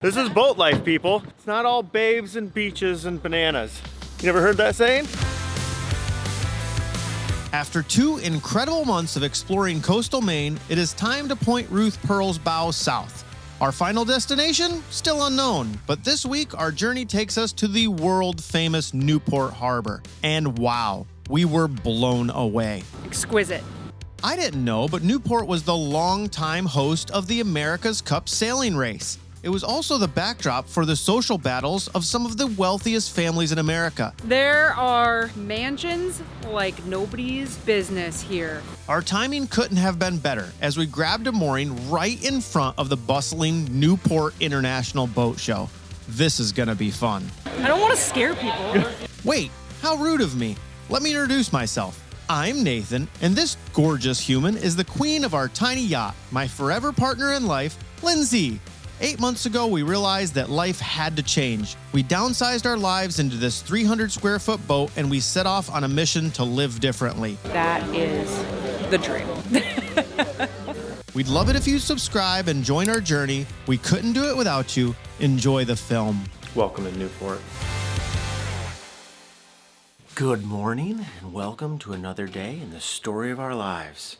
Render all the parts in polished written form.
This is boat life, people. It's not all babes and beaches and bananas. You never heard that saying? After 2 incredible months of exploring coastal Maine, it is time to point Ruth Pearl's bow south. Our final destination? Still unknown, but this week our journey takes us to the world-famous Newport Harbor. And wow, we were blown away. Exquisite. I didn't know, but Newport was the longtime host of the America's Cup sailing race. It was also the backdrop for the social battles of some of the wealthiest families in America. There are mansions like nobody's business here. Our timing couldn't have been better as we grabbed a mooring right in front of the bustling Newport International Boat Show. This is gonna be fun. I don't want to scare people. Wait, how rude of me. Let me introduce myself. I'm Nathan, and this gorgeous human is the queen of our tiny yacht, my forever partner in life, Lindsay. 8 months ago, we realized that life had to change. We downsized our lives into this 300 square foot boat and we set off on a mission to live differently. That is the dream. We'd love it if you subscribe and join our journey. We couldn't do it without you. Enjoy the film. Welcome to Newport. Good morning and welcome to another day in the story of our lives.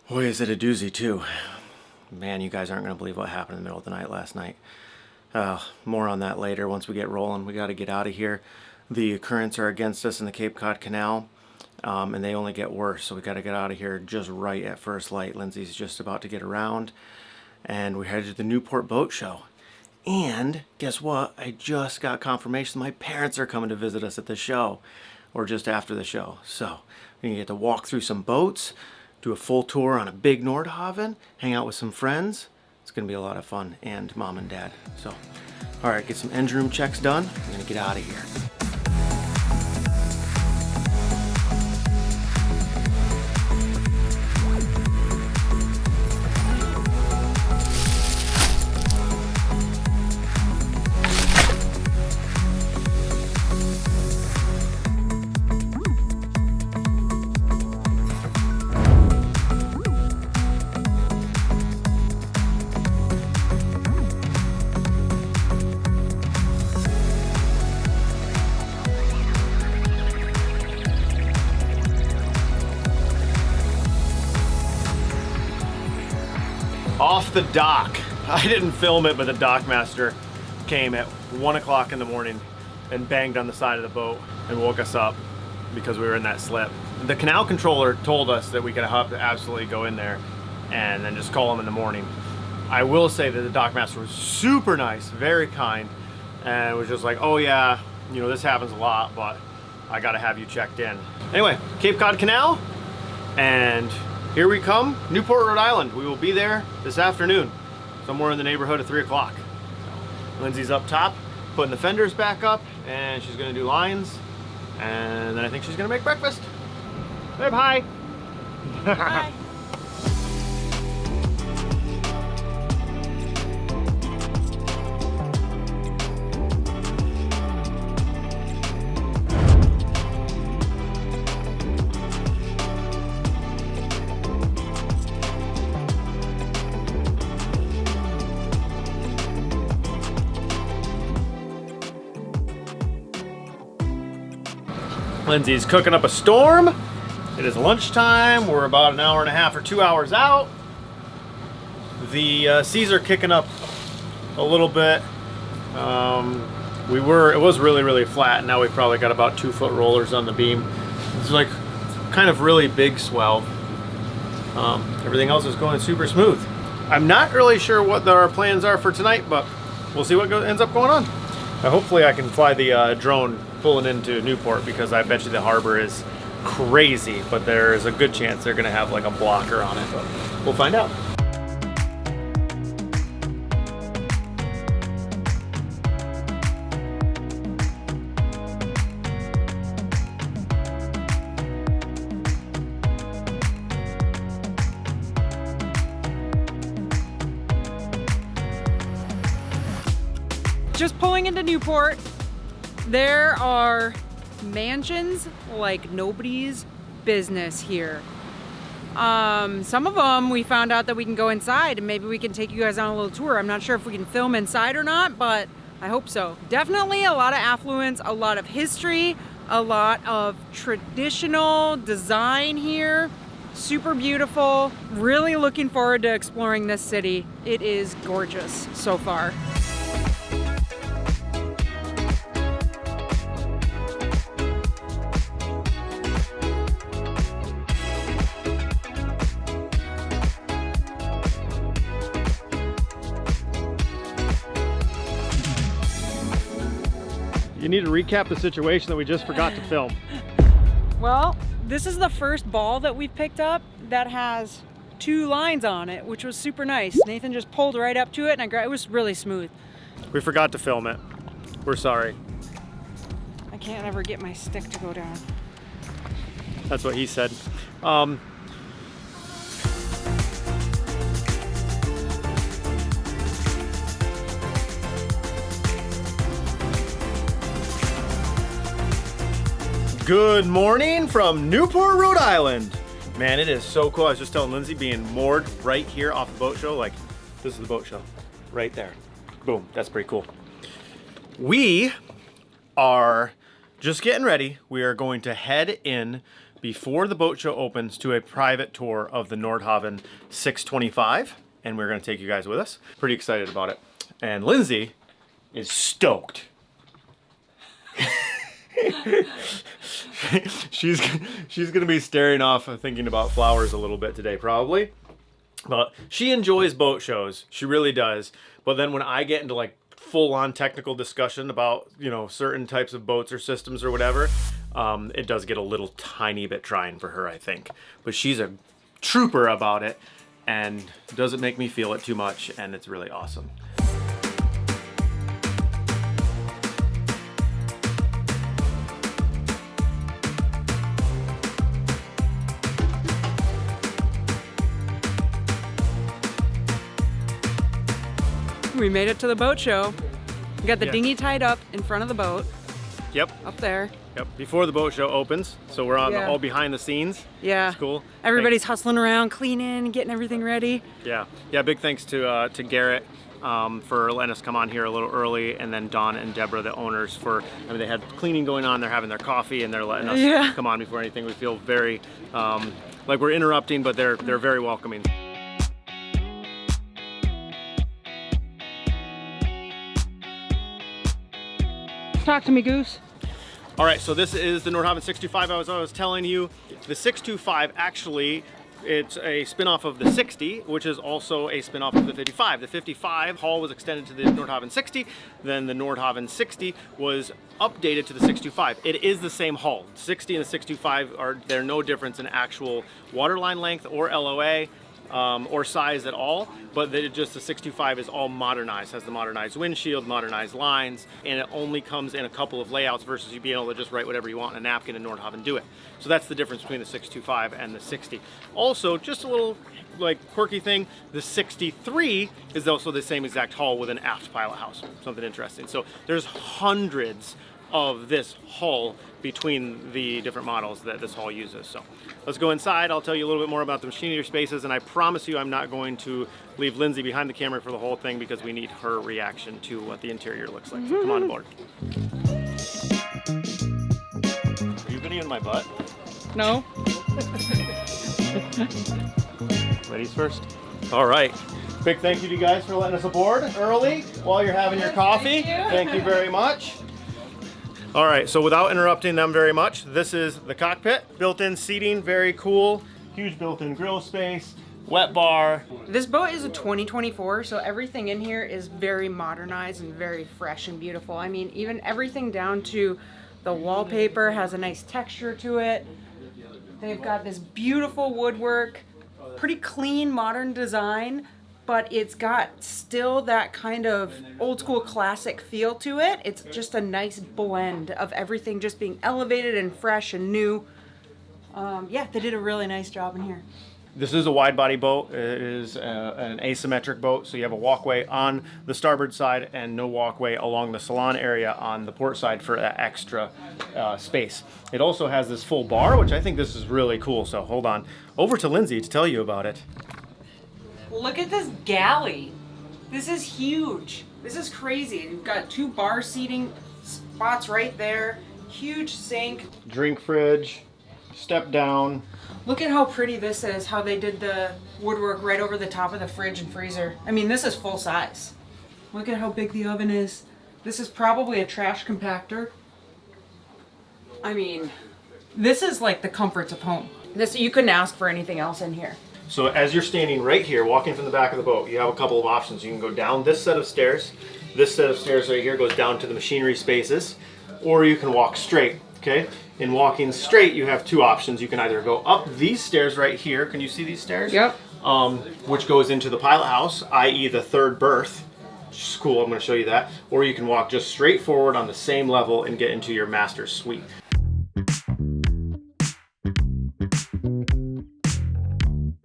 Boy, is it a doozy too. Man, you guys aren't going to believe what happened in the middle of the night last night. More on that later once we get rolling. We got to get out of here. The currents are against us in the Cape Cod Canal, and they only get worse. So we got to get out of here just right at first light. Lindsay's just about to get around, and we're headed to the Newport Boat Show. And guess what? I just got confirmation my parents are coming to visit us at the show, or just after the show. So we're going to get to walk through some boats, do a full tour on a big Nordhavn, hang out with some friends. It's gonna be a lot of fun, and mom and dad. So, all right, get some engine room checks done. I'm gonna get out of here. Off the dock. I didn't film it, but the dockmaster came at 1 o'clock in the morning and banged on the side of the boat and woke us up because we were in that slip. The canal controller told us that we could have to absolutely go in there and then just call him in the morning. I will say that the dockmaster was super nice, very kind, and was just like, oh yeah, you know, this happens a lot, but I gotta have you checked in. Anyway, Cape Cod Canal, and here we come, Newport, Rhode Island. We will be there this afternoon, somewhere in the neighborhood of 3 o'clock. Lindsay's up top, putting the fenders back up, and she's gonna do lines, and then I think she's gonna make breakfast. Babe, hi. Hi. Lindsay's cooking up a storm. It is lunchtime. We're about an hour and a half or 2 hours out. The seas are kicking up a little bit. It was really flat. Now we've probably got about 2 foot rollers on the beam. It's like kind of really big swell. Everything else is going super smooth. I'm not really sure what our plans are for tonight, but we'll see what ends up going on. Hopefully I can fly the drone pulling into Newport, because I bet you the harbor is crazy, but there is a good chance they're gonna have like a blocker on it, but we'll find out. Just pulling into Newport. There are mansions like nobody's business here. Some of them we found out that we can go inside and maybe we can take you guys on a little tour. I'm not sure if we can film inside or not, but I hope so. Definitely a lot of affluence, a lot of history, a lot of traditional design here. Super beautiful. Really looking forward to exploring this city. It is gorgeous so far. You need to recap the situation that we just forgot to film. Well, this is the first ball that we picked up that has 2 lines on it, which was super nice. Nathan just pulled right up to it and it was really smooth. We forgot to film it. We're sorry. I can't ever get my stick to go down. That's what he said. Good morning from Newport, Rhode Island. Man, it is so cool. I was just telling Lindsay, being moored right here off the boat show. Like, this is the boat show right there. Boom, that's pretty cool. We are just getting ready. We are going to head in before the boat show opens to a private tour of the Nordhavn 625. And we're gonna take you guys with us. Pretty excited about it. And Lindsay is stoked. she's gonna be staring off thinking about flowers a little bit today probably, but she enjoys boat shows, she really does. But then when I get into like full-on technical discussion about, you know, certain types of boats or systems or whatever, it does get a little tiny bit trying for her, I think. But she's a trooper about it and doesn't make me feel it too much, and it's really awesome. We made it to the boat show. We got the Yeah. dinghy tied up in front of the boat. Yep. Up there. Yep. Before the boat show opens, so we're on Yeah. all behind the scenes. Yeah. It's cool. Everybody's hustling around, cleaning, getting everything ready. Yeah. Big thanks to Garrett for letting us come on here a little early, and then Dawn and Deborah, the owners, they had cleaning going on. They're having their coffee and they're letting us come on before anything. We feel very like we're interrupting, but they're very welcoming. Talk to me, Goose. All right, so this is the Nordhavn 625 I was telling you. The 625 actually, it's a spin-off of the 60, which is also a spin-off of the 55. The 55 hull was extended to the Nordhavn 60, then the Nordhavn 60 was updated to the 625. It is the same hull. 60 and the 625 they're no difference in actual waterline length or LOA. Or size at all, but just the 625 is all modernized, has the modernized windshield, modernized lines, and it only comes in a couple of layouts versus you being able to just write whatever you want in a napkin and Nordhavn and do it. So that's the difference between the 625 and the 60. Also, just a little like quirky thing, the 63 is also the same exact hull with an aft pilot house. Something interesting. So there's hundreds of this hull between the different models that this hull uses. So let's go inside. I'll tell you a little bit more about the machinery spaces, and I promise you I'm not going to leave Lindsay behind the camera for the whole thing because we need her reaction to what the interior looks like. So come on board. Are you videoing my butt? No. Ladies first. All right. Big thank you to you guys for letting us aboard early while you're having your coffee. Thank you very much. All right, so without interrupting them very much, this is the cockpit. Built-in seating, very cool. Huge built-in grill space, wet bar. This boat is a 2024, so everything in here is very modernized and very fresh and beautiful. I mean, even everything down to the wallpaper has a nice texture to it. They've got this beautiful woodwork, pretty clean, modern design, but it's got still that kind of old school classic feel to it. It's just a nice blend of everything just being elevated and fresh and new. Yeah, they did a really nice job in here. This is a wide body boat. It is an asymmetric boat, so you have a walkway on the starboard side and no walkway along the salon area on the port side for that extra space. It also has this full bar, which I think this is really cool. So hold on, over to Lindsay to tell you about it. Look at this galley. This is huge. This is crazy. You've got 2 bar seating spots right there. Huge sink. Drink fridge, step down. Look at how pretty this is, how they did the woodwork right over the top of the fridge and freezer. I mean, this is full size. Look at how big the oven is. This is probably a trash compactor. I mean, this is like the comforts of home. This, you couldn't ask for anything else in here. So as you're standing right here, walking from the back of the boat, you have a couple of options. You can go down this set of stairs. This set of stairs right here goes down to the machinery spaces, or you can walk straight, okay? In walking straight, you have 2 options. You can either go up these stairs right here. Can you see these stairs? Yep. Which goes into the pilot house, i.e. the 3rd berth, which is cool. I'm going to show you that. Or you can walk just straight forward on the same level and get into your master suite.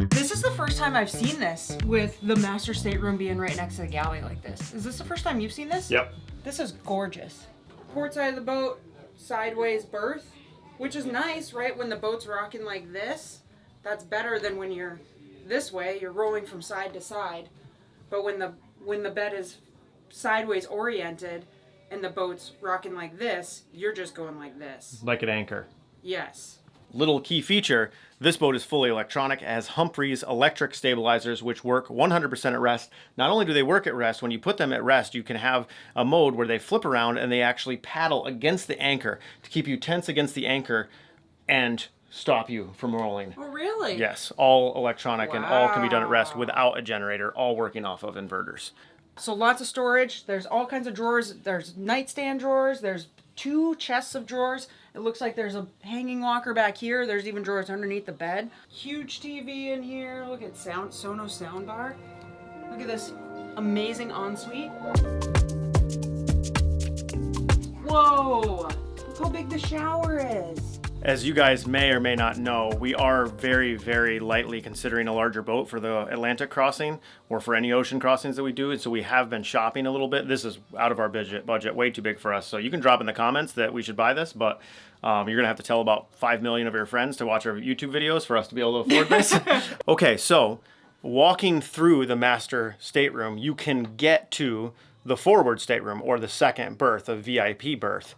This is the first time I've seen this with the master stateroom being right next to the galley like this. Is this the first time you've seen this? Yep. This is gorgeous. Port side of the boat, sideways berth, which is nice, right? When the boat's rocking like this, that's better than when you're this way, you're rolling from side to side. But when the bed is sideways oriented and the boat's rocking like this, you're just going like this. Like an anchor. Yes. Little key feature, this boat is fully electronic. It has Humphreys electric stabilizers, which work 100% at rest. Not only do they work at rest, when you put them at rest, you can have a mode where they flip around and they actually paddle against the anchor to keep you tense against the anchor and stop you from rolling. Oh, really? Yes, all electronic and all can be done at rest Wow. without a generator, all working off of inverters. So lots of storage. There's all kinds of drawers. There's nightstand drawers. There's 2 chests of drawers. It looks like there's a hanging locker back here. There's even drawers underneath the bed. Huge TV in here. Look at Sonos soundbar. Look at this amazing ensuite. Whoa! Look how big the shower is. As you guys may or may not know, we are very, very lightly considering a larger boat for the Atlantic crossing or for any ocean crossings that we do. And so we have been shopping a little bit. This is out of our budget, way too big for us. So you can drop in the comments that we should buy this, but you're going to have to tell about 5 million of your friends to watch our YouTube videos for us to be able to afford this. Okay, so walking through the master stateroom, you can get to the forward stateroom or the 2nd berth, a VIP berth.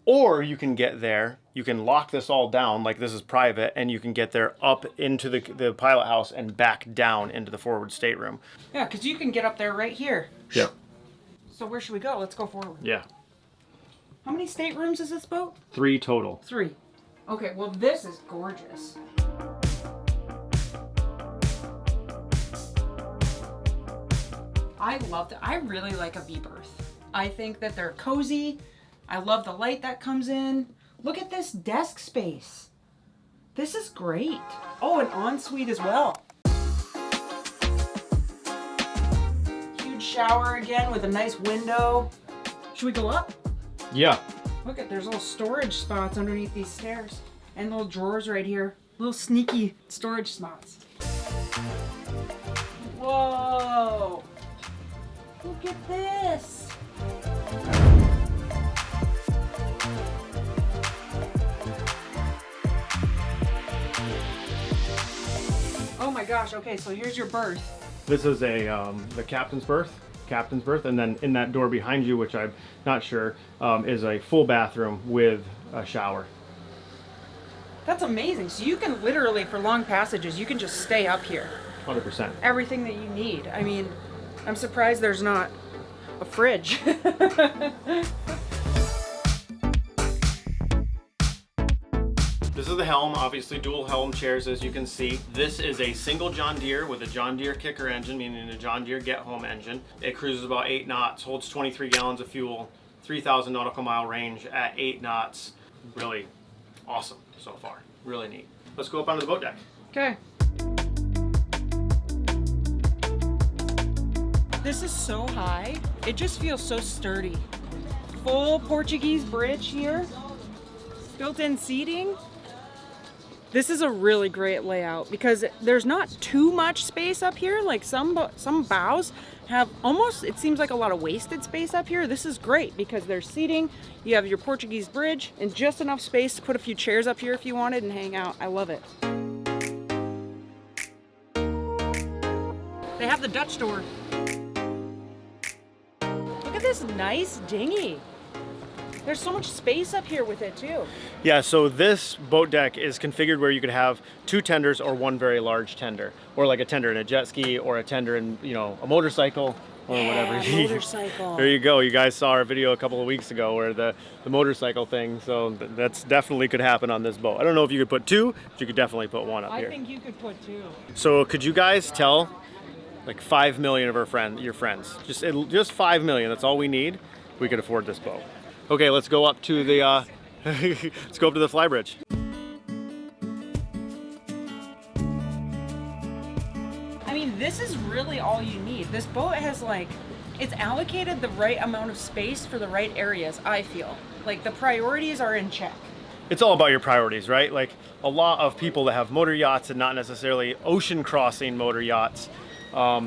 Or you can get there, you can lock this all down, like this is private, and you can get there up into the pilot house and back down into the forward stateroom. Yeah, because you can get up there right here. Yeah. So where should we go? Let's go forward. Yeah. How many staterooms is this boat? 3 total. 3. Okay, well this is gorgeous. I love that. I really like a V-berth. I think that they're cozy. I love the light that comes in. Look at this desk space. This is great. Oh, an ensuite as well. Huge shower again with a nice window. Should we go up? Yeah. Look at, there's little storage spots underneath these stairs. And little drawers right here. Little sneaky storage spots. Whoa! Look at this! Oh my gosh, okay, so here's your berth. This is the captain's berth. And then in that door behind you, which I'm not sure, is a full bathroom with a shower. That's amazing. So you can literally, for long passages, you can just stay up here. 100%. Everything that you need. I mean, I'm surprised there's not a fridge. This is the helm, obviously dual helm chairs as you can see. This is a single John Deere with a John Deere kicker engine, meaning a John Deere get home engine. It cruises about 8 knots, holds 23 gallons of fuel, 3,000 nautical mile range at 8 knots. Really awesome so far, really neat. Let's go up onto the boat deck. Okay. This is so high. It just feels so sturdy. Full Portuguese bridge here. Built-in seating. This is a really great layout because there's not too much space up here. Like some bows have almost, it seems like a lot of wasted space up here. This is great because there's seating, you have your Portuguese bridge, and just enough space to put a few chairs up here if you wanted and hang out. I love it. They have the Dutch door. Look at this nice dinghy. There's so much space up here with it too. Yeah, so this boat deck is configured where you could have 2 tenders or 1 very large tender, or like a tender in a jet ski or a tender in, you know, a motorcycle or whatever. Motorcycle. There you go. You guys saw our video a couple of weeks ago where the motorcycle thing, so that's definitely could happen on this boat. I don't know if you could put 2, but you could definitely put 1 up here. I think you could put 2. So could you guys tell like 5 million of your friends, just 5 million, that's all we need, we could afford this boat. Okay, let's go up to the let's go up to the flybridge. I mean, this is really all you need. This boat has like, it's allocated the right amount of space for the right areas, I feel. Like the priorities are in check. It's all about your priorities, right? Like a lot of people that have motor yachts and not necessarily ocean crossing motor yachts,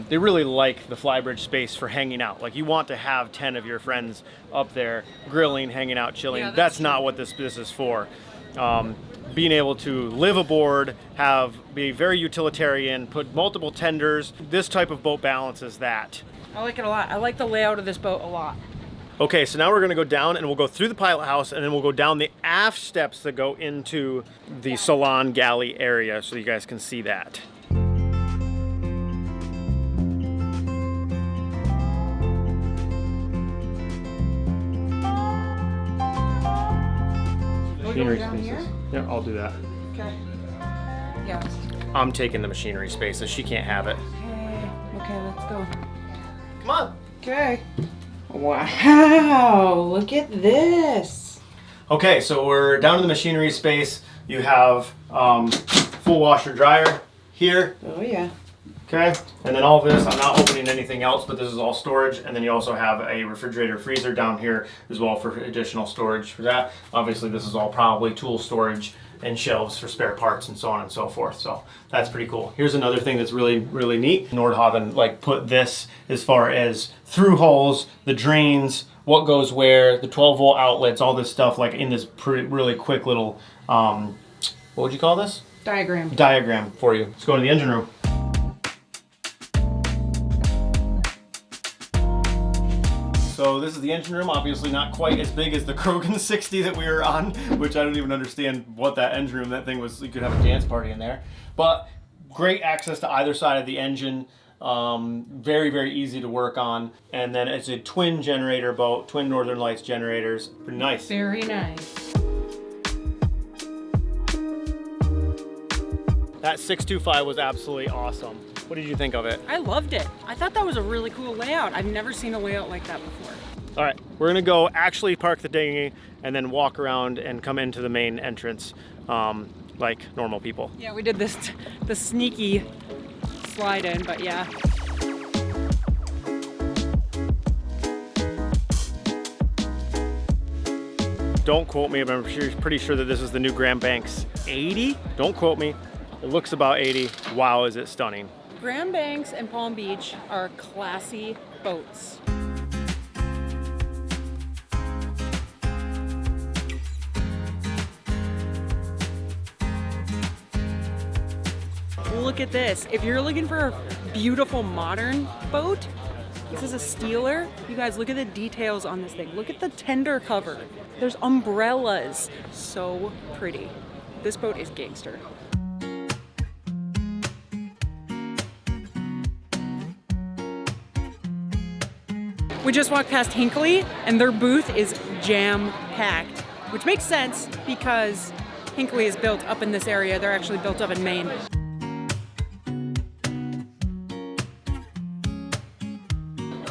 they really like the flybridge space for hanging out. Like you want to have 10 of your friends up there grilling, hanging out, chilling. Yeah, that's not what this is for. Being able to live aboard, be very utilitarian, put multiple tenders. This type of boat balances that. I like it a lot. I like the layout of this boat a lot. Okay, so now we're gonna go down and we'll go through the pilot house and then we'll go down the aft steps that go into the salon galley area so you guys can see that. Machinery down spaces. here? Yeah, I'll do that. Okay. Yeah. I'm taking the machinery spaces. She can't have it. Okay, let's go. Come on. Okay. Wow, look at this. Okay, so we're down in the machinery space. You have full washer dryer here. Oh yeah. Okay, and then all this, I'm not opening anything else, but this is all storage. And then you also have a refrigerator freezer down here as well for additional storage for that. Obviously, this is all probably tool storage and shelves for spare parts and so on and so forth. So that's pretty cool. Here's another thing that's really, really neat. Nordhavn like put this as far as through holes, the drains, what goes where, the 12-volt outlets, all this stuff like in this really quick little, what would you call this? Diagram for you. Let's go to the engine room. So this is the engine room, obviously not quite as big as the Krogan 60 that we were on, which I don't even understand what that engine room, that thing was, you could have a dance party in there. But great access to either side of the engine, very, very easy to work on. And then it's a twin generator boat, twin Northern Lights generators, pretty nice. Very nice. That 625 was absolutely awesome. What did you think of it? I loved it. I thought that was a really cool layout. I've never seen a layout like that before. All right, we're gonna go actually park the dinghy and then walk around and come into the main entrance like normal people. Yeah, we did the sneaky slide in, but yeah. Don't quote me, but I'm pretty sure that this is the new Grand Banks 80. Don't quote me. It looks about 80. Wow, is it stunning. Grand Banks and Palm Beach are classy boats. Look at this. If you're looking for a beautiful modern boat, this is a Steeler. You guys, look at the details on this thing. Look at the tender cover. There's umbrellas. So pretty. This boat is gangster. We just walked past Hinckley and their booth is jam-packed, which makes sense because Hinckley is built up in this area. They're actually built up in Maine.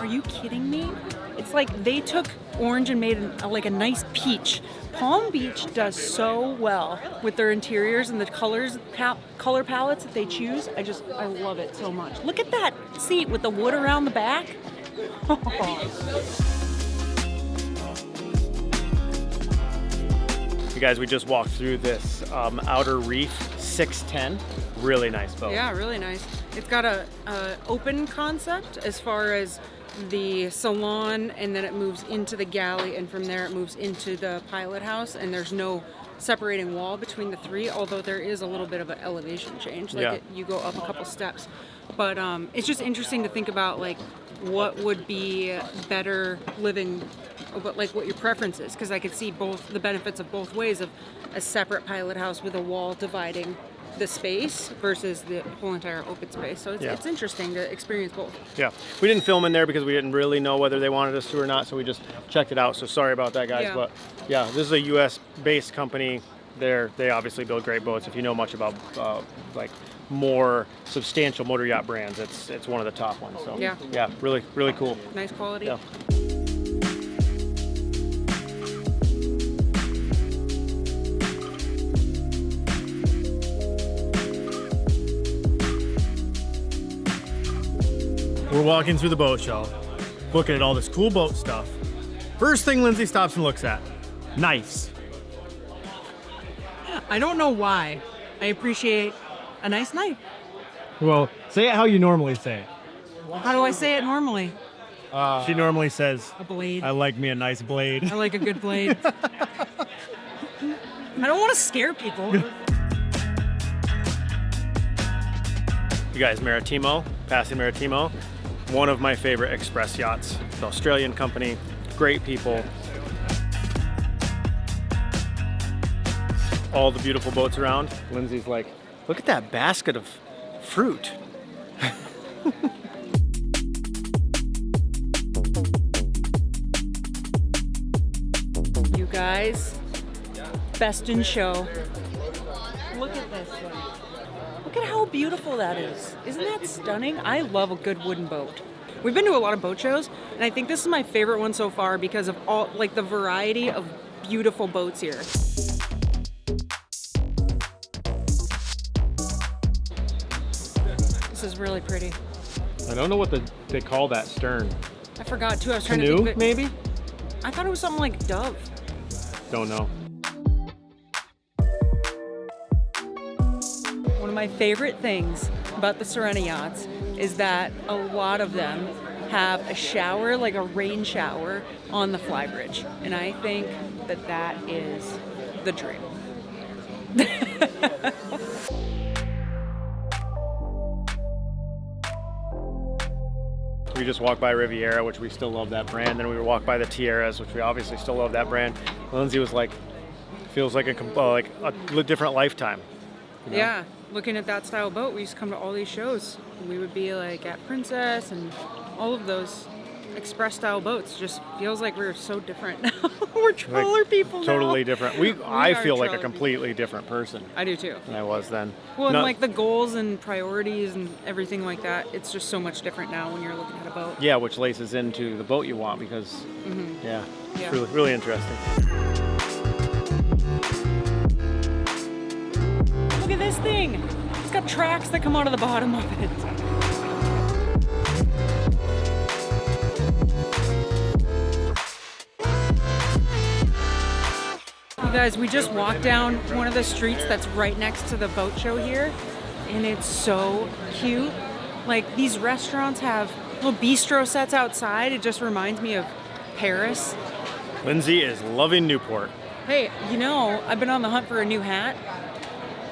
Are you kidding me? It's like they took orange and made like a nice peach. Palm Beach does so well with their interiors and the color palettes that they choose. I love it so much. Look at that seat with the wood around the back. You guys, we just walked through this outer reef 610. Really nice boat. Yeah, really nice. It's got a open concept as far as the salon, and then it moves into the galley, and from there it moves into the pilot house, and there's no separating wall between the three, although there is a little bit of an elevation change. Like you go up a couple steps. But it's just interesting to think about like what would be better living, but like what your preference is, because I could see both the benefits of both ways, of a separate pilot house with a wall dividing the space versus the whole entire open space. So it's interesting to experience both. Yeah, we didn't film in there because we didn't really know whether they wanted us to or not, so we just checked it out. So sorry about that, guys. Yeah. But yeah, this is a U.S. based company. They obviously build great boats. If you know much about like more substantial motor yacht brands, it's one of the top ones. So yeah, really cool. Nice quality. Yeah. We're walking through the boat show, looking at all this cool boat stuff. First thing Lindsay stops and looks at, knives. I don't know why. I appreciate a nice knife. Well, say it how you normally say it. How do I say it normally? She normally says, A blade. I like me a nice blade. I like a good blade. I don't want to scare people. You guys, Maritimo, passing Maritimo, one of my favorite express yachts. It's an Australian company, great people. All the beautiful boats around. Lindsay's like, look at that basket of fruit. You guys, best in show. Look at this one. Look at how beautiful that is. Isn't that stunning? I love a good wooden boat. We've been to a lot of boat shows, and I think this is my favorite one so far because of all, like, the variety of beautiful boats here. This is really pretty. I don't know what they call that stern. I forgot too. I was trying to Canoe, think of it. maybe? I thought it was something like Dove. Don't know. One of my favorite things about the Serena yachts is that a lot of them have a shower, like a rain shower, on the flybridge. And I think that that is the dream. We just walked by Riviera, which we still love that brand. Then we walked by the Tierras, which we obviously still love that brand. Lindsay was like, feels like a different lifetime. You know? Yeah, looking at that style boat, we used to come to all these shows. We would be like at Princess and all of those express style boats. Just feels like we're so different now. We're trawler Like, people now. Totally different. I are feel like a trawler completely different person I do too. than I was then. Well, and Not- like the goals and priorities and everything like that, it's just so much different now when you're looking at a boat. yeah, which laces into the boat you want because, yeah, it's Yeah. really interesting. Look at this thing. It's got tracks that come out of the bottom of it. You guys, we just walked down one of the streets that's right next to the boat show here, and it's so cute. Like, these restaurants have little bistro sets outside. It just reminds me of Paris. Lindsay is loving Newport. Hey, you know, I've been on the hunt for a new hat,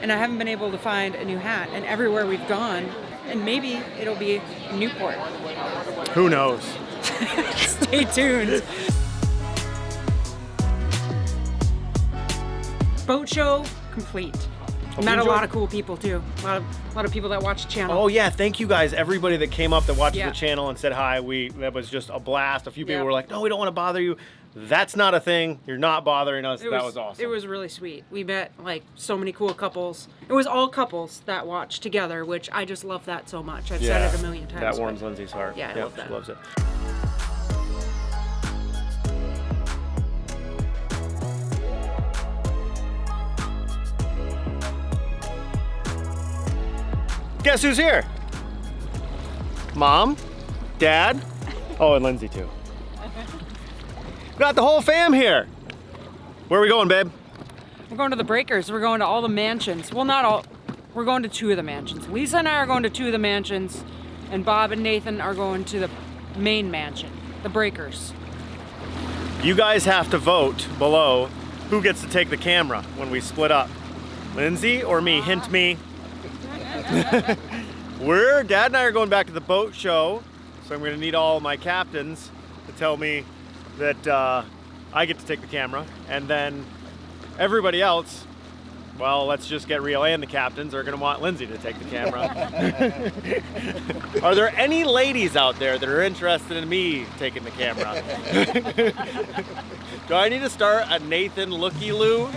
and I haven't been able to find a new hat. And everywhere we've gone, and maybe it'll be Newport. Who knows? Stay tuned. Boat show complete. Met a lot of cool people too. A lot of people that watch the channel. Oh yeah, thank you guys, everybody that came up that watches Yeah. the channel and said hi. That was just a blast. A few people Yeah. were like, no, we don't want to bother you. That's not a thing. You're not bothering us. That was awesome. It was really sweet. We met like so many cool couples. It was all couples that watched together, which I just love that so much. I've said it a million times. That warms Lindsay's heart. Yeah, I love that. She loves it. Guess who's here? Mom, Dad, oh, and Lindsay too. Got the whole fam here. Where are we going, babe? We're going to the Breakers. We're going to all the mansions. Well, not all. we're going to 2 of the mansions. Lisa and I are going to 2 of the mansions, and Bob and Nathan are going to the main mansion, the Breakers. You guys have to vote below who gets to take the camera when we split up. Lindsay or me? Hint me. Dad and I are going back to the boat show, so I'm going to need all my captains to tell me that I get to take the camera, and then everybody else, well, let's just get real, and the captains are going to want Lindsay to take the camera. Are there any ladies out there that are interested in me taking the camera? Do I need to start a Nathan looky-loo?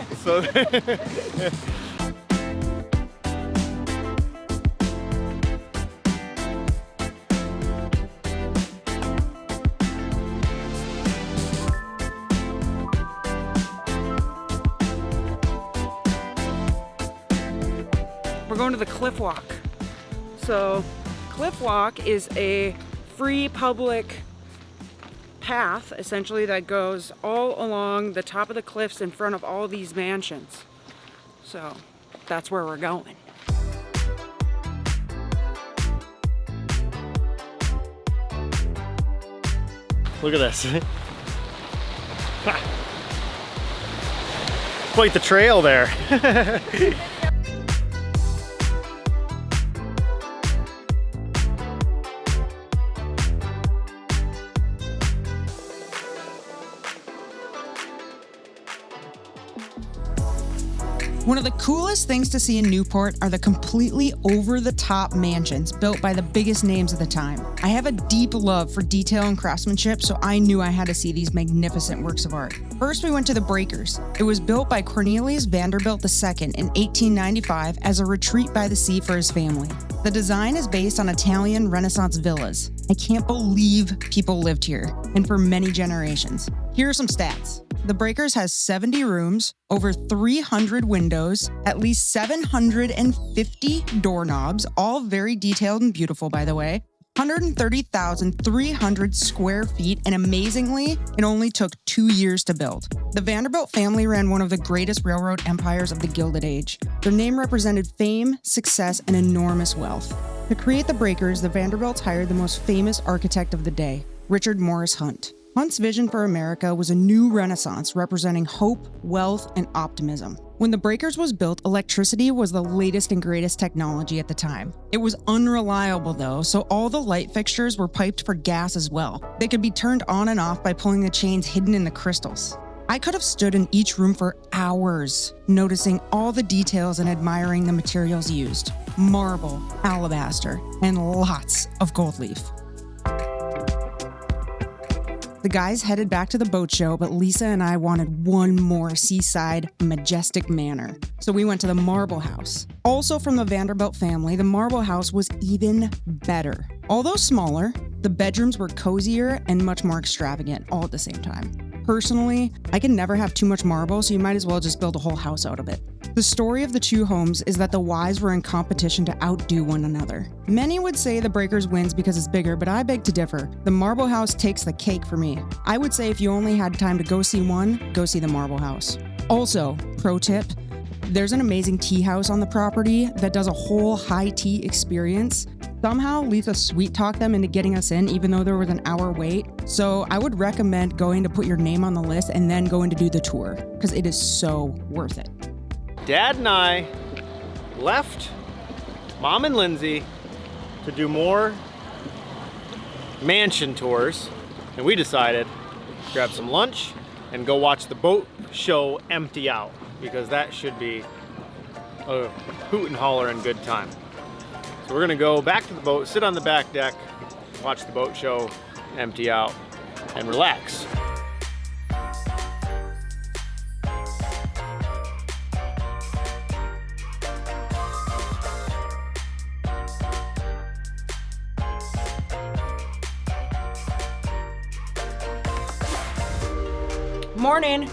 We're going to the Cliff Walk. So, Cliff Walk is a free public path, essentially, that goes all along the top of the cliffs in front of all these mansions. So, that's where we're going. Look at this. Quite the trail there. One of the coolest things to see in Newport are the completely over-the-top mansions built by the biggest names of the time. I have a deep love for detail and craftsmanship, so I knew I had to see these magnificent works of art. First, we went to the Breakers. It was built by Cornelius Vanderbilt II in 1895 as a retreat by the sea for his family. The design is based on Italian Renaissance villas. I can't believe people lived here, and for many generations. Here are some stats. The Breakers has 70 rooms, over 300 windows, at least 750 doorknobs, all very detailed and beautiful, by the way, 130,300 square feet, and amazingly, it only took 2 years to build. The Vanderbilt family ran one of the greatest railroad empires of the Gilded Age. Their name represented fame, success, and enormous wealth. To create the Breakers, the Vanderbilts hired the most famous architect of the day, Richard Morris Hunt. Hunt's vision for America was a new renaissance representing hope, wealth, and optimism. When the Breakers was built, electricity was the latest and greatest technology at the time. It was unreliable though, so all the light fixtures were piped for gas as well. They could be turned on and off by pulling the chains hidden in the crystals. I could have stood in each room for hours, noticing all the details and admiring the materials used. Marble, alabaster, and lots of gold leaf. The guys headed back to the boat show, but Lisa and I wanted one more seaside, majestic manor. So we went to the Marble House. Also from the Vanderbilt family, the Marble House was even better. Although smaller, the bedrooms were cozier and much more extravagant all at the same time. Personally, I can never have too much marble, so you might as well just build a whole house out of it. The story of the two homes is that the wives were in competition to outdo one another. Many would say the Breakers wins because it's bigger, but I beg to differ. The Marble House takes the cake for me. I would say if you only had time to go see one, go see the Marble House. Also, pro tip, there's an amazing tea house on the property that does a whole high tea experience. Somehow, Lisa sweet-talked them into getting us in, even though there was an hour wait. So I would recommend going to put your name on the list and then going to do the tour, because it is so worth it. Dad and I left Mom and Lindsay to do more mansion tours, and we decided to grab some lunch and go watch the boat show empty out, because that should be a hoot and holler and good time. So we're gonna go back to the boat, sit on the back deck, watch the boat show empty out, and relax. Morning.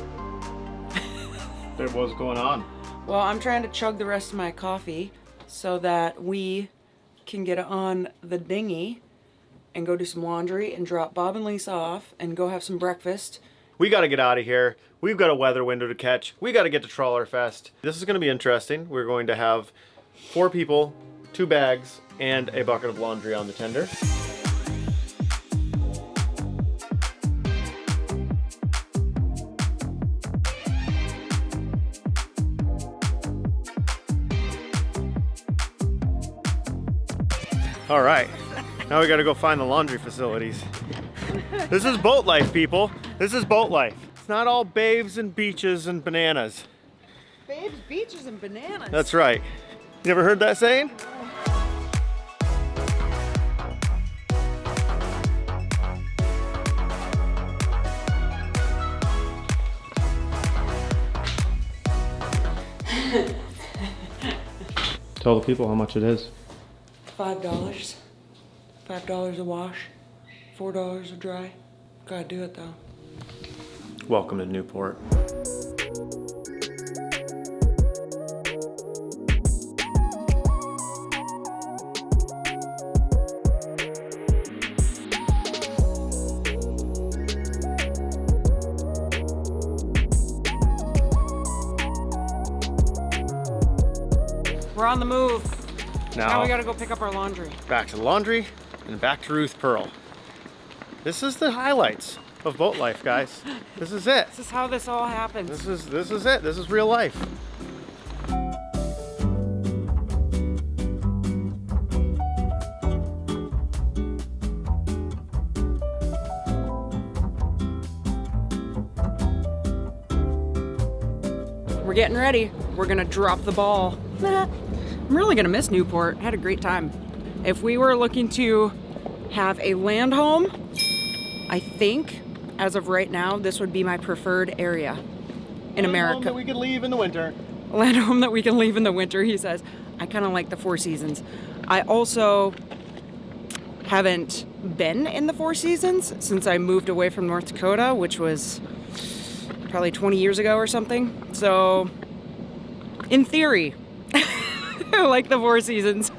What's going on? Well, I'm trying to chug the rest of my coffee so that we can get on the dinghy and go do some laundry and drop Bob and Lisa off and go have some breakfast. We got to get out of here. We've got a weather window to catch. We got to get to Trawler Fest. This is going to be interesting. We're going to have 4 people, 2 bags, and a bucket of laundry on the tender. All right, now we gotta go find the laundry facilities. This is boat life, people. This is boat life. It's not all babes and beaches and bananas. Babes, beaches, and bananas. That's right. You never heard that saying? Tell the people how much it is. $5. $5 a wash. $4 a dry. Gotta do it though. Welcome to Newport. We're on the move. Now we gotta go pick up our laundry. Back to the laundry and back to Ruth Pearl. This is the highlights of boat life, guys. This is it. This is how this all happens. This is it. This is real life. We're getting ready. We're gonna drop the ball. I'm really gonna miss Newport. I had a great time. If we were looking to have a land home, I think as of right now, this would be my preferred area in America. Home that we could leave in the winter. A land home that we can leave in the winter, he says. I kind of like the Four Seasons. I also haven't been in the Four Seasons since I moved away from North Dakota, which was probably 20 years ago or something. So, in theory, I like the Four Seasons.